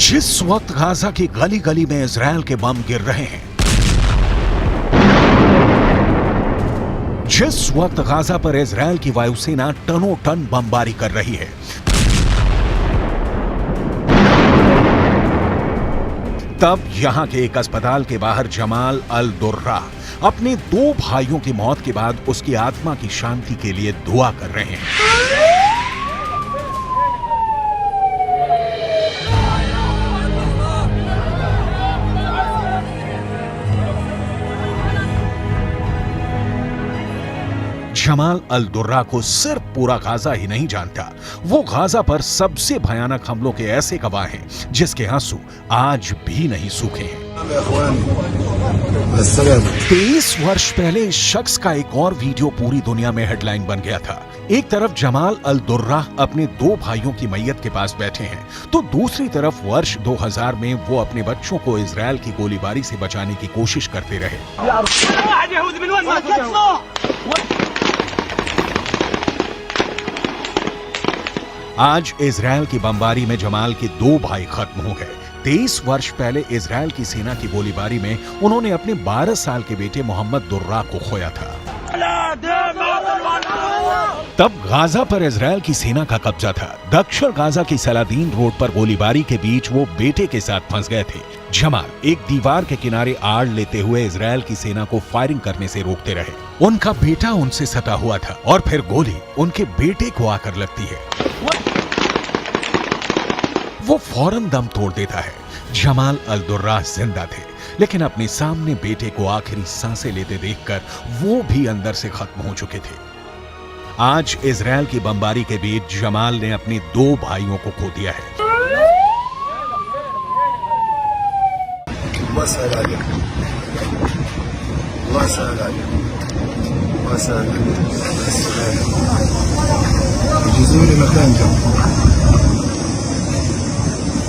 जिस वक्त गाजा की गली गली में इजराइल के बम गिर रहे हैं, जिस वक्त गाजा पर इजराइल की वायुसेना टनों टन बमबारी कर रही है, तब यहां के एक अस्पताल के बाहर जमाल अल दुर्रा अपने 2 भाइयों की मौत के बाद उसकी आत्मा की शांति के लिए दुआ कर रहे हैं। जमाल अल दुर्रा को सिर्फ पूरा गाजा ही नहीं जानता, वो गाजा पर सबसे भयानक हमलों के ऐसे गवाह हैं जिसके आंसू आज भी नहीं सूखे हैं। 23 वर्ष पहले इस शख्स का एक और वीडियो पूरी दुनिया में हेडलाइन बन गया था। एक तरफ जमाल अल दुर्रा अपने 2 भाइयों की मैयत के पास बैठे हैं, तो दूसरी तरफ वर्ष 2000 में वो अपने बच्चों को इजराइल की गोलीबारी से बचाने की कोशिश करते रहे। आज इजराइल की बमबारी में जमाल के 2 भाई खत्म हो गए। 23 वर्ष पहले इजराइल की सेना की गोलीबारी में उन्होंने अपने 12 साल के बेटे मोहम्मद दुर्रा को खोया था। तब गाजा पर इजराइल की सेना का कब्जा था। दक्षिण गाजा की सलादीन रोड पर गोलीबारी के बीच वो बेटे के साथ फंस गए थे। जमाल एक दीवार के किनारे आड़ लेते हुए इजराइल की सेना को फायरिंग करने से रोकते रहे। उनका बेटा उनसे सटा हुआ था और फिर गोली उनके बेटे को आकर लगती है। वो फौरन दम तोड़ देता है। जमाल अल दुर्रा जिंदा थे, लेकिन अपने सामने बेटे को आखिरी सांसें लेते देखकर वो भी अंदर से खत्म हो चुके थे। आज इजराइल की बमबारी के बीच जमाल ने अपने 2 भाइयों को खो दिया है।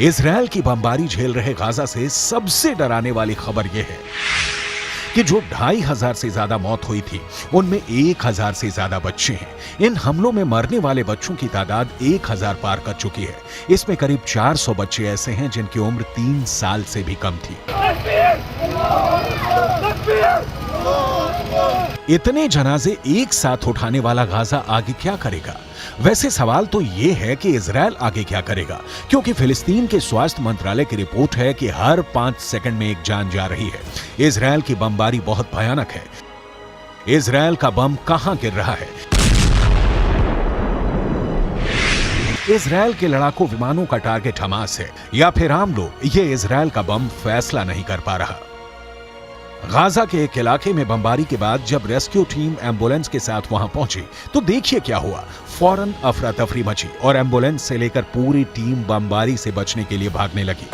इजराइल की बमबारी झेल रहे गाजा से सबसे डराने वाली खबर यह है कि जो 2500 से ज्यादा मौत हुई थी, उनमें 1000 से ज्यादा बच्चे हैं। इन हमलों में मरने वाले बच्चों की तादाद 1000 पार कर चुकी है। इसमें करीब 400 बच्चे ऐसे हैं जिनकी उम्र 3 साल से भी कम थी। इतने जनाजे एक साथ उठाने वाला गाजा आगे क्या करेगा? वैसे सवाल तो ये है कि इजराइल आगे क्या करेगा, क्योंकि फिलिस्तीन के स्वास्थ्य मंत्रालय की रिपोर्ट है कि हर 5 सेकंड में एक जान जा रही है। इजराइल की बमबारी बहुत भयानक है। इजराइल का बम कहां गिर रहा है? इजराइल के लड़ाकू विमानों का टारगेट हमास है या फिर आम लोग? ये इजराइल का बम फैसला नहीं कर पा रहा। गाजा के एक इलाके में बमबारी के बाद जब रेस्क्यू टीम एम्बुलेंस के साथ वहां पहुंची तो देखिए क्या हुआ। फौरन अफरा तफरी मची और एम्बुलेंस से लेकर पूरी टीम बमबारी से बचने के लिए भागने लगी।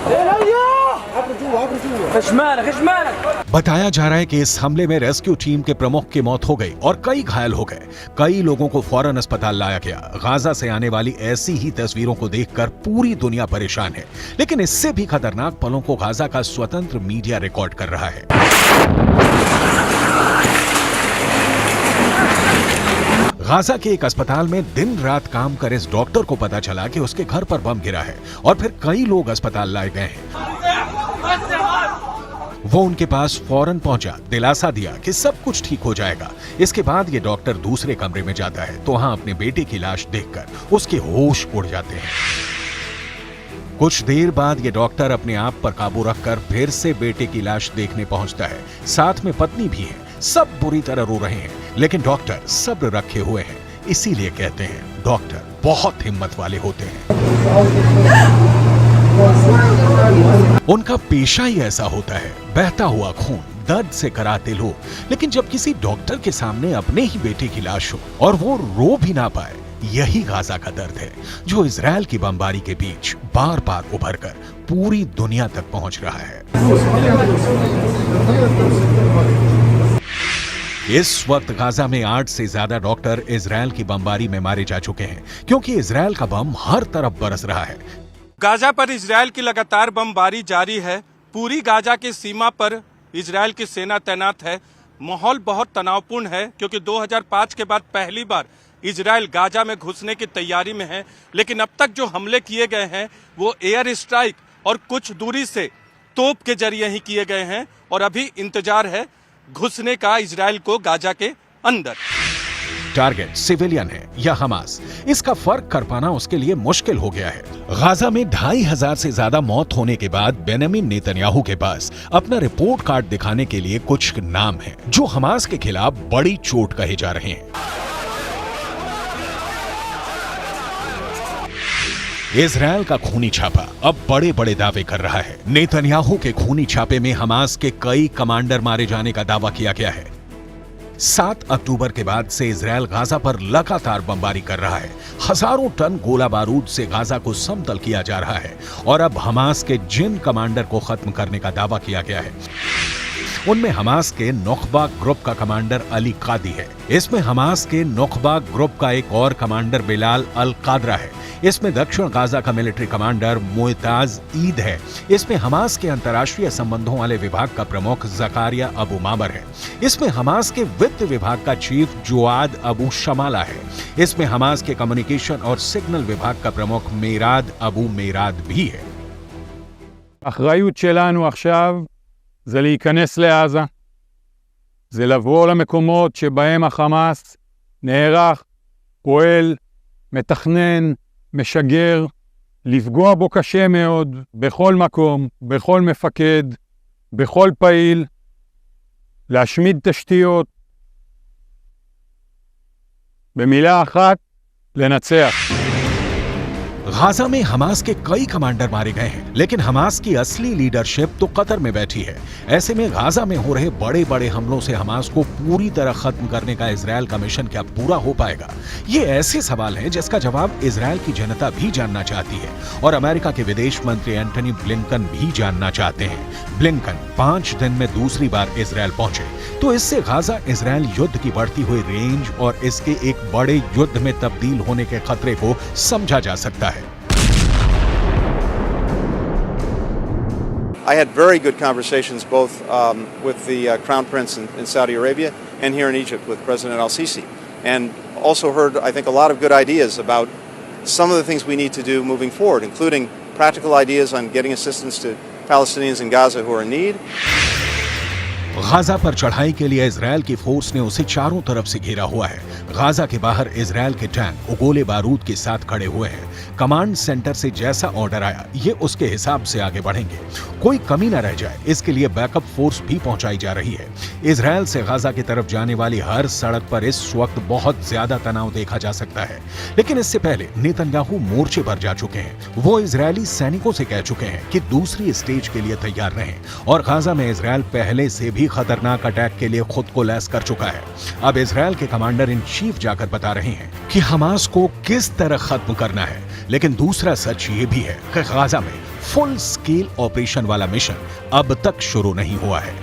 बताया जा रहा है कि इस हमले में रेस्क्यू टीम के प्रमुख की मौत हो गई और कई घायल हो गए। कई लोगों को फौरन अस्पताल लाया गया। गाजा से आने वाली ऐसी ही तस्वीरों को देखकर पूरी दुनिया परेशान है, लेकिन इससे भी खतरनाक पलों को गाजा का स्वतंत्र मीडिया रिकॉर्ड कर रहा है। गाजा के एक अस्पताल में दिन रात काम कर इस डॉक्टर को पता चला कि उसके घर पर बम गिरा है और फिर कई लोग अस्पताल लाए गए हैं। वो उनके पास फौरन पहुंचा, दिलासा दिया कि सब कुछ ठीक हो जाएगा। इसके बाद ये डॉक्टर दूसरे कमरे में जाता है तो वहां अपने बेटे की लाश देखकर उसके होश उड़ जाते हैं। कुछ देर बाद ये डॉक्टर अपने आप पर काबू रखकर फिर से बेटे की लाश देखने पहुंचता है। साथ में पत्नी भी है। सब बुरी तरह रो रहे हैं, लेकिन डॉक्टर सब्र रखे हुए हैं। इसीलिए कहते हैं डॉक्टर बहुत हिम्मत वाले होते हैं। उनका पेशा ही ऐसा होता है, बहता हुआ खून, दर्द से कराते लोग। लेकिन जब किसी डॉक्टर के सामने अपने ही बेटे की लाश हो और वो रो भी ना पाए, यही गाजा का दर्द है जो इजराइल की बमबारी के बीच बार बार उभर कर पूरी दुनिया तक पहुंच रहा है। इस वक्त गाजा में 8 से ज्यादा डॉक्टर इजराइल की बमबारी में मारे जा चुके हैं, क्योंकि इजराइल का बम हर तरफ बरस रहा है। गाजा पर इजराइल की लगातार बमबारी जारी है। पूरी गाजा की सीमा पर इजराइल की सेना तैनात है। माहौल बहुत तनावपूर्ण है क्योंकि 2005 के बाद पहली बार इजराइल गाजा में घुसने की तैयारी में है, लेकिन अब तक जो हमले किए गए हैं वो एयर स्ट्राइक और कुछ दूरी से तोप के जरिए ही किए गए हैं और अभी इंतजार है घुसने का इजराइल को गाजा के अंदर। टारगेट सिविलियन है या हमास, इसका फर्क कर पाना उसके लिए मुश्किल हो गया है। गाजा में 2500 से ज्यादा मौत होने के बाद बेंजामिन नेतन्याहू के पास अपना रिपोर्ट कार्ड दिखाने के लिए कुछ नाम हैं जो हमास के खिलाफ बड़ी चोट कहे जा रहे हैं। इजराइल का खूनी छापा अब बड़े बड़े दावे कर रहा है। नेतन्याहू के खूनी छापे में हमास के कई कमांडर मारे जाने का दावा किया गया है। 7 अक्टूबर के बाद से इजराइल गाजा पर लगातार बमबारी कर रहा है। हजारों टन गोला बारूद से गाजा को समतल किया जा रहा है और अब हमास के जिन कमांडर को खत्म करने का दावा किया गया है उनमें हमास के नुखबा ग्रुप का कमांडर अली कादी है। इसमें हमास के नुखबा ग्रुप का एक और कमांडर बिलाल अल कादरा है। इसमें दक्षिण गाजा का मिलिट्री कमांडर मोइताज ईद है। इसमें हमास के अंतर्राष्ट्रीय संबंधों वाले विभाग का प्रमुख जकारिया अबू मामर है। इसमें हमास के वित्त विभाग का चीफ जुआद अबू शमाला है। इसमें हमास के कम्युनिकेशन और सिग्नल विभाग का प्रमुख मेराद अबू मेराद भी है। האחריות שלנו עכשיו זה להיכנס לעזה, זה לבוא למקומות שבהם החמאס נערך, פועל, מתכנן, משגר, לפגוע בו קשה מאוד, בכל מקום, בכל מפקד, בכל פעיל, להשמיד תשתיות, במילה אחת, לנצח. गाजा में हमास के कई कमांडर मारे गए हैं, लेकिन हमास की असली लीडरशिप तो कतर में बैठी है। ऐसे में गाजा में हो रहे बड़े बड़े हमलों से हमास को पूरी तरह खत्म करने का इजराइल का मिशन क्या पूरा हो पाएगा? ये ऐसे सवाल हैं जिसका जवाब इजराइल की जनता भी जानना चाहती है और अमेरिका के विदेश मंत्री एंटनी ब्लिंकन भी जानना चाहते हैं। ब्लिंकन 5 दिन में दूसरी बार इजराइल पहुंचे तो इससे गाजा इजराइल युद्ध की बढ़ती हुई रेंज और इसके एक बड़े युद्ध में तब्दील होने के खतरे को समझा जा सकता है। I had very good conversations both with the Crown Prince in Saudi Arabia and here in Egypt with President al-Sisi, and also heard, I think, a lot of good ideas about some of the things we need to do moving forward, including practical ideas on getting assistance to Palestinians in Gaza who are in need. Gaza पर चढ़ाई के लिए Israel की force ने उसे चारों तरफ से घेरा हुआ है। गाजा के बाहर इजराइल के टैंक गोले बारूद के साथ खड़े हुए हैं। कमांड सेंटर से जैसा ऑर्डर आया ये उसके हिसाब से आगे बढ़ेंगे, कोई कमी न रह जाए इसके लिए बैकअप फोर्स भी पहुंचाई जा रही है। इजराइल से गाजा की तरफ जाने वाली हर सड़क पर इस वक्त बहुत ज्यादा तनाव देखा जा सकता है, लेकिन इससे पहले नेतन्याहू मोर्चे पर जा चुके हैं। वो इजरायली सैनिकों से कह चुके हैं कि दूसरी स्टेज के लिए तैयार रहें और गाजा में इजराइल पहले से भी खतरनाक अटैक के लिए खुद को लैस कर चुका है। अब इजराइल के कमांडर इन चीफ जाकर बता रहे हैं कि हमास को किस तरह खत्म करना है, लेकिन दूसरा सच ये भी है कि गाजा में फुल स्केल ऑपरेशन वाला मिशन अब तक शुरू नहीं हुआ है।